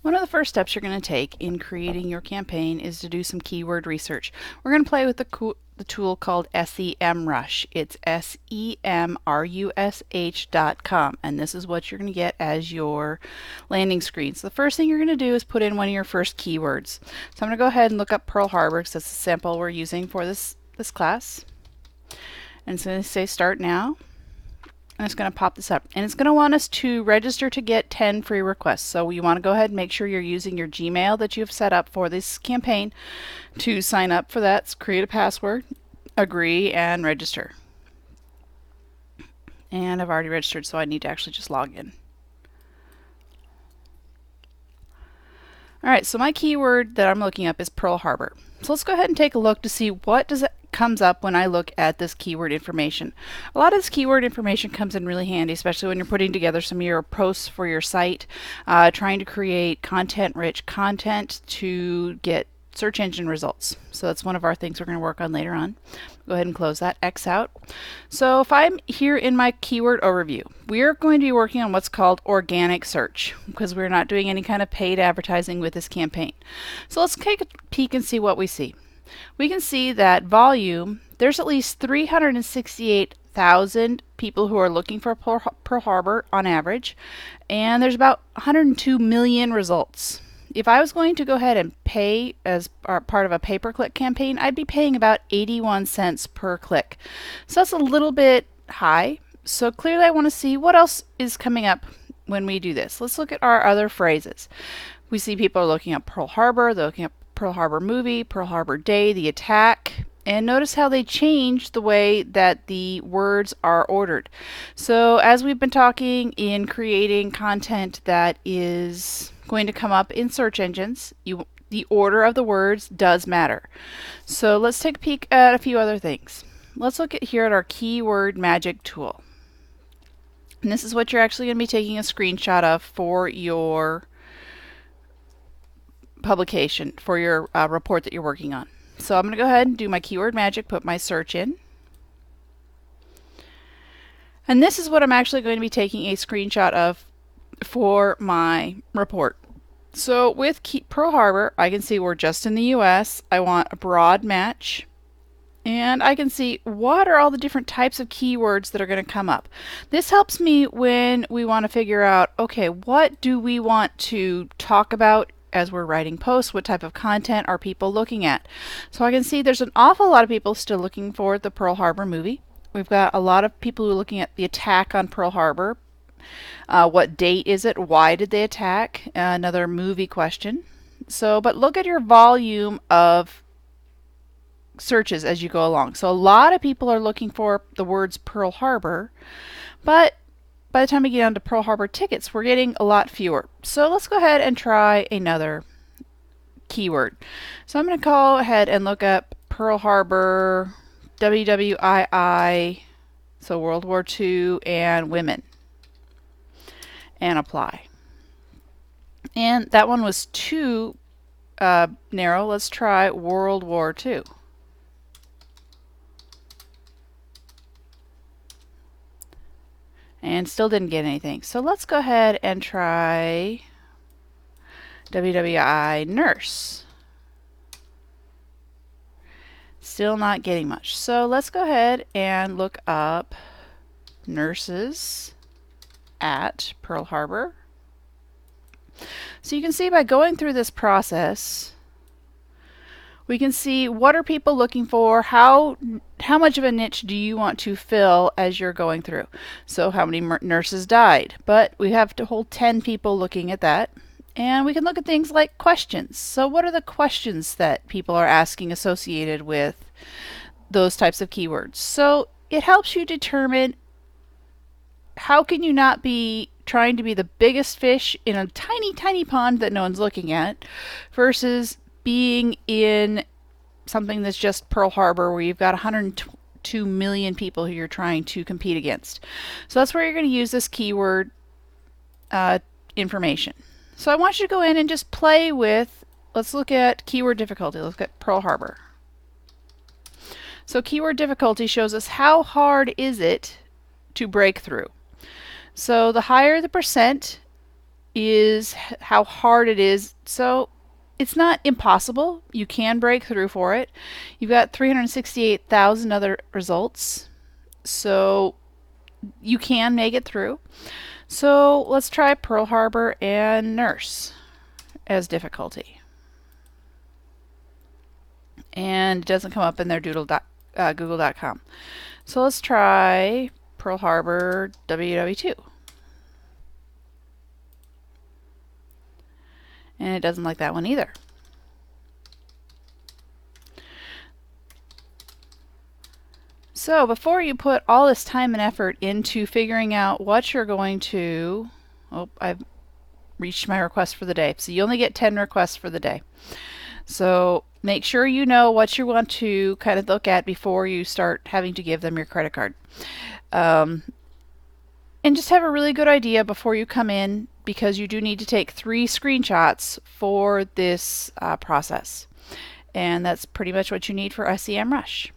One of the first steps you're going to take in creating your campaign is to do some keyword research. We're going to play with the tool called SEMRush. It's SEMRUSH.com, and this is what you're going to get as your landing screen. So the first thing you're going to do is put in one of your first keywords. So I'm going to go ahead and look up Pearl Harbor because that's the sample we're using for this class. And it's going to say Start Now. And it's going to pop this up, and it's going to want us to register to get 10 free requests. So you want to go ahead and make sure you're using your Gmail that you've set up for this campaign to sign up for that. So create a password, agree, and register. And I've already registered, so I need to actually just log in. Alright, so my keyword that I'm looking up is Pearl Harbor. So let's go ahead and take a look to see what comes up when I look at this keyword information. A lot of this keyword information comes in really handy, especially when you're putting together some of your posts for your site, trying to create content-rich content to get search engine results. So that's one of our things we're going to work on later on. Go ahead and close that, X out. So if I'm here in my keyword overview, we're going to be working on what's called organic search because we're not doing any kind of paid advertising with this campaign. So let's take a peek and see what we see. We can see that volume, there's at least 368,000 people who are looking for Pearl Harbor on average, and there's about 102 million results. If I was going to go ahead and pay as part of a pay-per-click campaign, I'd be paying about 81 cents per click. So that's a little bit high. So clearly I want to see what else is coming up when we do this. Let's look at our other phrases. We see people are looking at Pearl Harbor, they're looking at Pearl Harbor movie, Pearl Harbor Day, the attack, and notice how they change the way that the words are ordered. So as we've been talking in creating content that is going to come up in search engines, the order of the words does matter. So let's take a peek at a few other things. Let's look at here at our keyword magic tool. And this is what you're actually going to be taking a screenshot of for your publication, for your report that you're working on. So I'm going to go ahead and do my keyword magic, put my search in. And this is what I'm actually going to be taking a screenshot of for my report. So with Pearl Harbor, I can see we're just in the US. I want a broad match. And I can see what are all the different types of keywords that are going to come up. This helps me when we want to figure out, okay, what do we want to talk about as we're writing posts? What type of content are people looking at? So I can see there's an awful lot of people still looking for the Pearl Harbor movie. We've got a lot of people who are looking at the attack on Pearl Harbor. What date is it? Why did they attack? Another movie question. So, but look at your volume of searches as you go along. So a lot of people are looking for the words Pearl Harbor, but by the time we get down to Pearl Harbor tickets, we're getting a lot fewer. So let's go ahead and try another keyword. So I'm going to go ahead and look up Pearl Harbor, WWII, so World War II, and women, and apply. And that one was too narrow. Let's try World War II. And still didn't get anything. So let's go ahead and try WWI nurse. Still not getting much. So let's go ahead and look up nurses at Pearl Harbor. So you can see by going through this process, we can see what are people looking for, how much of a niche do you want to fill as you're going through. So how many nurses died, but we have to hold 10 people looking at that. And we can look at things like questions. So what are the questions that people are asking associated with those types of keywords? So it helps you determine how can you not be trying to be the biggest fish in a tiny, tiny pond that no one's looking at versus being in something that's just Pearl Harbor where you've got 102 million people who you're trying to compete against. So that's where you're going to use this keyword information. So I want you to go in and just play with, let's look at keyword difficulty. Let's look at Pearl Harbor. So keyword difficulty shows us how hard is it to break through. So the higher the percent, is how hard it is. So it's not impossible. You can break through for it. You've got 368,000 other results. So you can make it through. So let's try Pearl Harbor and nurse as difficulty. And it doesn't come up in their Google.com. So let's try Pearl Harbor WW2. And it doesn't like that one either. So before you put all this time and effort into figuring out what you're going to, oh, I've reached my request for the day. So you only get 10 requests for the day. So make sure you know what you want to kind of look at before you start having to give them your credit card. And just have a really good idea before you come in, because you do need to take 3 screenshots for this process. And that's pretty much what you need for SEMrush.